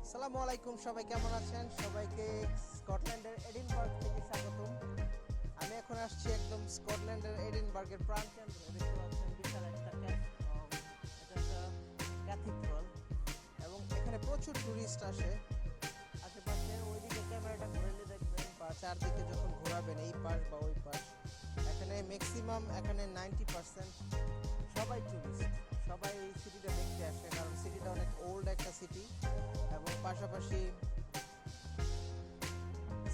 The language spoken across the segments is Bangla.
আসসালামু আলাইকুম, সবাই কেমন আছেন? সবাইকে স্কটল্যান্ডের এডিনবার্গ থেকে স্বাগতম। আমি এখন আসছি একদম স্কটল্যান্ডের এডিনবার্গের প্রাণকেন্দ্রে। দেখতে পাচ্ছেন বিশাল একটা ক্যাথিড্রাল, এবং এখানে প্রচুর টুরিস্ট আসে। আশেপাশে ওইদিকে ক্যামেরাটা ঘুরালে দেখবেন, বা চারদিকে যখন ঘোরাবেন এই পাশ বা ওই পাশ, এখানে ম্যাক্সিমাম 90% সবাই টুরিস্ট। সবাই এই সিটিটা দেখতে আসে, কারণ সিটিটা অনেক ওল্ড একটা সিটি, এবং পাশাপাশি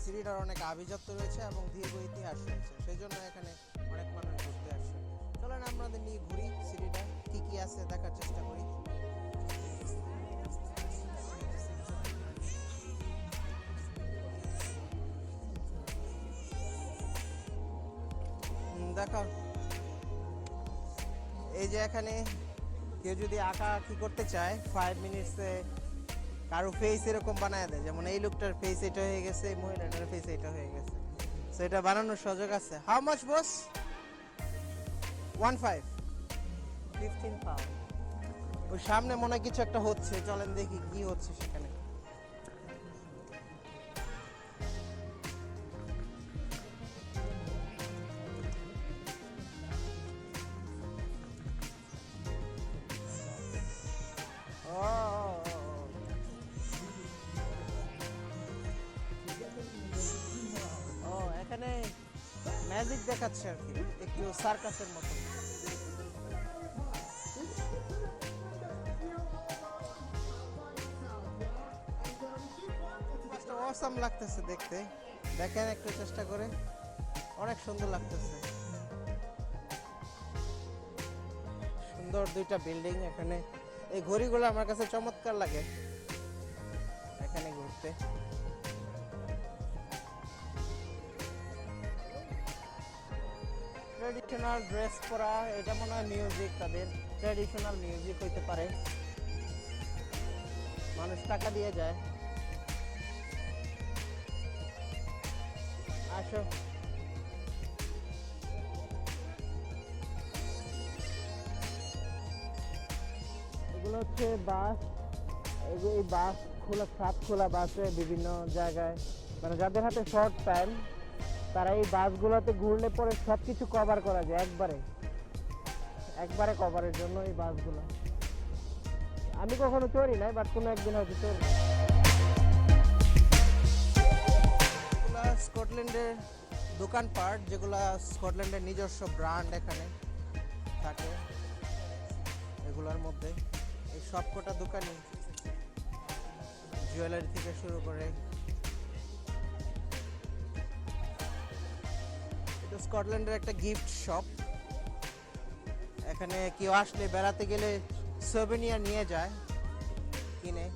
সিটিটার অনেক আভিজাত্য রয়েছে এবং দীর্ঘ ইতিহাস রয়েছে। সেই জন্য এখানে অনেক মানুষ ঘুরতে আসে। চলেন আপনাদের নিয়ে ঘুরি, সিটিটা কি কি আছে দেখার চেষ্টা করি। দেখো, এই যে এখানে কেউ যদি আঁকা আঁকি করতে চায় 5 মিনিটসে কারো ফেস এরকম বানায় দেয়, যেমন এই লোকটার ফেস এটা হয়ে গেছে, এই মহিলাটার ফেস এটা হয়ে গেছে। সো এটা বানানোর সুযোগ আছে। How much boss? 15 পাউন্ড। ওই সামনে মনে হয় কিছু একটা হচ্ছে, চলেন দেখি কি হচ্ছে সেখানে। ও, এখানে ম্যাজিক দেখাচ্ছে আর কি, একটু সার্কাসের মতো। অসাম লাগতেছে দেখতে, দেখেন একটু চেষ্টা করে, অনেক সুন্দর লাগতেছে। সুন্দর দুইটা বিল্ডিং এখানে। এই ঘড়িগুলো আমার কাছে চমৎকার লাগে এখানে ঘুরতে। ট্র্যাডিশনাল ড্রেস পরা, এটা মনে হয় মিউজিক, তাদের ট্র্যাডিশনাল মিউজিক হইতে পারে। মানুষ টাকা দিয়ে যায়। আসো, এগুলো হচ্ছে বাস। এই বাস খোলা বাসে বিভিন্ন জায়গায়, মানে যাদের হাতে শর্ট টাইম, তারা এই বাসগুলোতে ঘুরলে পরে সবকিছু কভার করা যায় একবারে কভারের জন্য এই বাসগুলো। আমি কখনো চড়ি নাই, বাট কোনো একদিন হয়তো চড়ি। এগুলা স্কটল্যান্ডের দোকানপাট, যেগুলা স্কটল্যান্ডের নিজস্ব ব্র্যান্ড এখানে থাকে। এগুলোর মধ্যে এই সবকটা দোকানই, জুয়েলারি থেকে শুরু করে। এটা স্কটল্যান্ডের একটা গিফট শপ। এখানে কেউ আসলে বেড়াতে গেলে সোভেনিয়ার নিয়ে যায় কিনে।